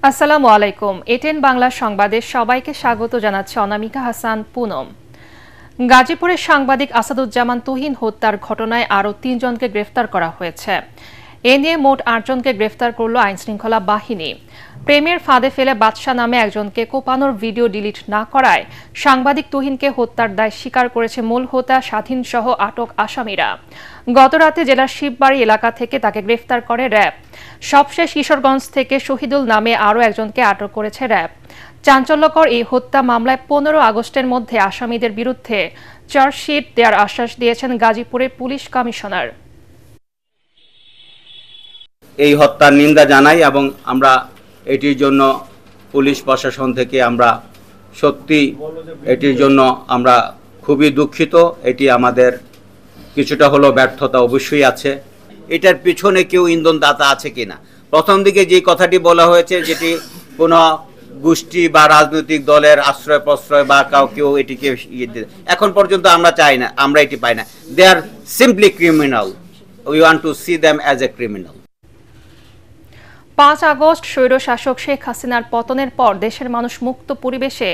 আসসালামু আলাইকুম। এটেন বাংলা সংবাদে সবাইকে স্বাগত জানাচ্ছে অনামিকা হাসান পুনম। গাজীপুরের সাংবাদিক আসাদুজ্জামান তুহিন হত্যার ঘটনায় আরও ৩ জনকে গ্রেফতার করা হয়েছে। এ নিয়ে মোট ৮ জনকে গ্রেফতার করল আইনশৃঙ্খলা বাহিনী। প্রেমের ফাঁদে ফেলে বাদশা নামে একজনকে কোপানোর ভিডিও ডিলিট না করায় সাংবাদিক তুহিনকে হত্যার দায় স্বীকার করেছে মূল হোতা স্বাধীন সহ আটক আসামিরা। গতরাতে জেলার শিববাড়ি এলাকা থেকে তাকে গ্রেফতার করে র্যাব। সবশেষ কিশোরগঞ্জ থেকে শহীদুল নামে আরও একজনকে আটক করেছে র্যাব। চাঞ্চল্যকর এই হত্যা মামলায় ১৫ আগস্টের মধ্যে আসামিদের বিরুদ্ধে চার্জশিট দেওয়ার আশ্বাস দিয়েছেন গাজীপুরের পুলিশ কমিশনার। এই হত্যার নিন্দা জানাই এবং আমরা এটির জন্য পুলিশ প্রশাসন থেকে আমরা সত্যি এটির জন্য আমরা খুবই দুঃখিত। এটি আমাদের কিছুটা হলো ব্যর্থতা অবশ্যই আছে। এটার পিছনে কেউ ইন্ধনদাতা আছে কিনা, প্রথম দিকে যে কথাটি বলা হয়েছে যেটি কোনো গোষ্ঠী বা রাজনৈতিক দলের আশ্রয় প্রশ্রয় বা কেউ এটিকে এখন পর্যন্ত আমরা চাই না, আমরা এটি পাই না। They are simply criminal. We want to see them as a criminal. ৫ আগস্ট স্বৈরশাসক শেখ হাসিনার পতনের পর দেশের মানুষ মুক্ত পরিবেশে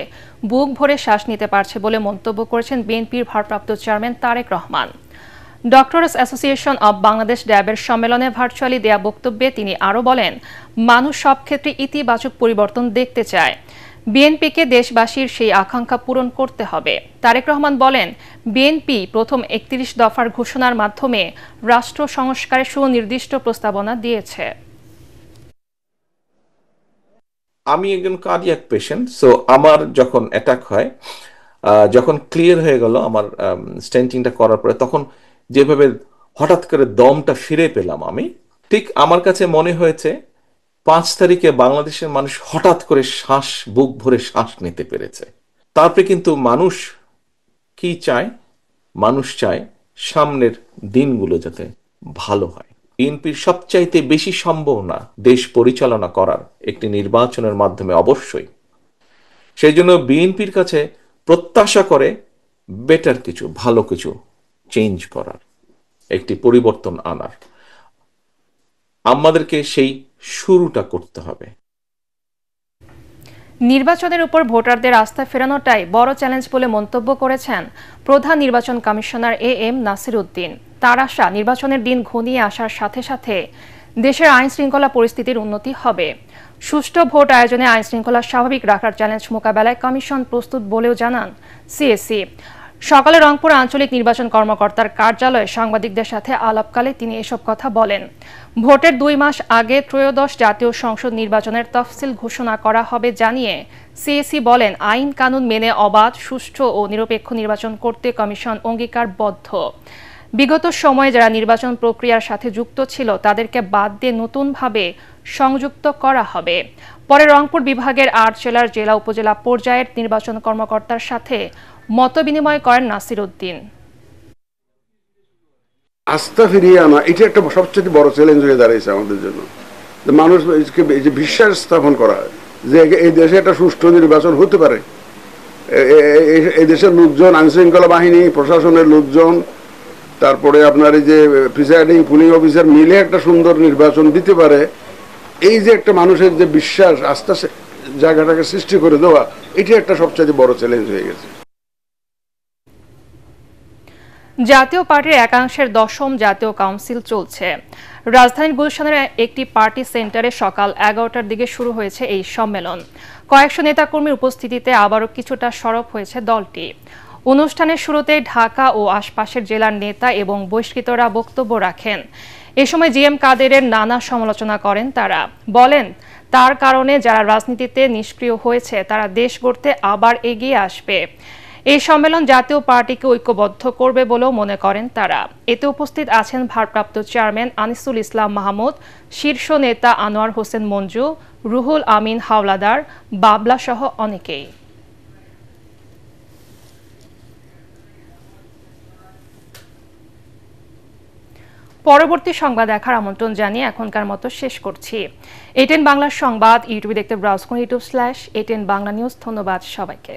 বুক ভরে শ্বাস নিতে পারছে বলে মন্তব্য করেছেন বিএনপির ভারপ্রাপ্ত chairman Tarique Rahman. Doctors association of Bangladesh ড্যাবের সম্মেলনে ভার্চুয়ালি দেয়া বক্তব্যে তিনি আরও বলেন, মানুষ সব ক্ষেত্রে ইতিবাচক পরিবর্তন দেখতে চায়। বিএনপিকে দেশবাসীর সেই আকাঙ্ক্ষা পূরণ করতে হবে। তারেক রহমান বলেন, বিএনপি প্রথম ৩১ দফার ঘোষণার মাধ্যমে রাষ্ট্র সংস্কারের সুনির্দিষ্ট প্রস্তাবনা দিয়েছে। আমি একজন কার্ডিয়াক পেশেন্ট, সো আমার যখন অ্যাটাক হয়, যখন ক্লিয়ার হয়ে গেল আমার স্টেন্টিংটা করার পরে, তখন যেভাবে হঠাৎ করে দমটা ফিরে পেলাম আমি, ঠিক আমার কাছে মনে হয়েছে ৫ তারিখে বাংলাদেশের মানুষ হঠাৎ করে বুক ভরে শ্বাস নিতে পেরেছে। তারপরে কিন্তু মানুষ কি চায়? মানুষ চায় সামনের দিনগুলো যাতে ভালো হয়। বিএনপির সবচাইতে বেশি সম্ভাবনা দেশ পরিচালনা করার একটি নির্বাচনের মাধ্যমে অবশ্যই। সেই জন্য বিএনপির কাছে প্রত্যাশা করে বেটার কিছু, ভালো কিছু চেঞ্জ করার, একটি পরিবর্তন আনার। আমাদেরকে সেই শুরুটা করতে হবে। নির্বাচনের উপর ভোটারদের আস্থা ফেরানোটাই বড় চ্যালেঞ্জ বলে মন্তব্য করেছেন প্রধান নির্বাচন কমিশনার এম নাসির উদ্দিন। তার আশা, নির্বাচনের দিন ঘনিয়ে আসার সাথে সাথে দেশের আইন শৃঙ্খলা পরিস্থিতির উন্নতি হবে। সুষ্ঠু ভোট আয়োজনে আইন শৃঙ্খলা স্বাভাবিক রাখার চ্যালেঞ্জ মোকাবেলায় কমিশন প্রস্তুত বলেও জানান সিএসি। সকালে রংপুর আঞ্চলিক নির্বাচন কর্মকর্তার কার্যালয়ে সাংবাদিকদের সাথে আলাপকালে তিনি এসব কথা বলেন। ভোটের 2 মাস আগে ত্রয়োদশ জাতীয় সংসদ নির্বাচনের তফসিল ঘোষণা করা হবে জানিয়ে সিএসি বলেন, আইন কানুন মেনে অবাধ, সুষ্ঠু ও নিরপেক্ষ নির্বাচন করতে কমিশন অঙ্গীকারবদ্ধ। বিগত সময়ে যারা নির্বাচন প্রক্রিয়ার সাথে যুক্ত ছিল তাদেরকে বাদ দিয়ে নতুনভাবে সংযুক্ত করা হবে। পরে রংপুর বিভাগের 8 জেলার জেলা উপজেলা পর্যায়ের নির্বাচন কর্মকর্তার সাথে মতবিনিময় করেন নাসির উদ্দিন। আস্থা ফিরিয়ে আনা এটা একটা সবচেয়ে বড় চ্যালেঞ্জ হয়ে দাঁড়িয়েছে আমাদের জন্য। মানুষ যে বিশ্বাস স্থাপন করা যে এই দেশে একটা সুষ্ঠু নির্বাচন হতে পারে, এই দেশের লোকজন, আইনশৃঙ্খলা বাহিনী, প্রশাসনের লোকজন, তারপরে আপনার এই যে প্রিসাইডিং পুলিশ অফিসার মিলে একটা সুন্দর নির্বাচন দিতে পারে, এই যে একটা মানুষের যে বিশ্বাস, আস্থা জায়গাটাকে সৃষ্টি করে দেওয়া, এটা একটা সবচেয়ে বড় চ্যালেঞ্জ হয়ে গেছে। জাতীয় পার্টির একাংশের 10ম জাতীয় কাউন্সিল চলছে। রাজধানীর গুলশানের একটি পার্টি সেন্টারে সকাল 11টার দিকে শুরু হয়েছে এই সম্মেলন। কয়েকশো নেতাকর্মীর উপস্থিতিতে আবারও কিছুটা সরব হয়েছে দলটি। অনুষ্ঠানের শুরুতে ঢাকা ও আশপাশের জেলার নেতা এবং বহিষ্কৃতরা বক্তব্য রাখেন। এ সময় জিএম কাদেরের নানা সমালোচনা করেন তারা। বলেন, তার কারণে যারা রাজনীতিতে নিষ্ক্রিয় হয়েছে তারা দেশ গড়তে আবার এগিয়ে আসবে। এই সম্মেলন জাতীয় পার্টিকে ঐক্যবদ্ধ করবে বলেও মনে করেন তারা। এতে উপস্থিত আছেন ভারপ্রাপ্ত চেয়ারম্যান আনিসুল ইসলাম মাহমুদ, শীর্ষ নেতা আনোয়ার হোসেন মঞ্জু, রুহুল আমিন হাওলাদার, বাবলা সহ অনেকেই। পরবর্তী সংবাদ দেখার আমন্ত্রণ জানিয়ে এখনকার মতো শেষ করছি। এটেন বাংলার সংবাদ ইউটিউবে দেখতে ব্রাউজ করুন, youtube/ATN বাংলা নিউজ। ধন্যবাদ সবাইকে।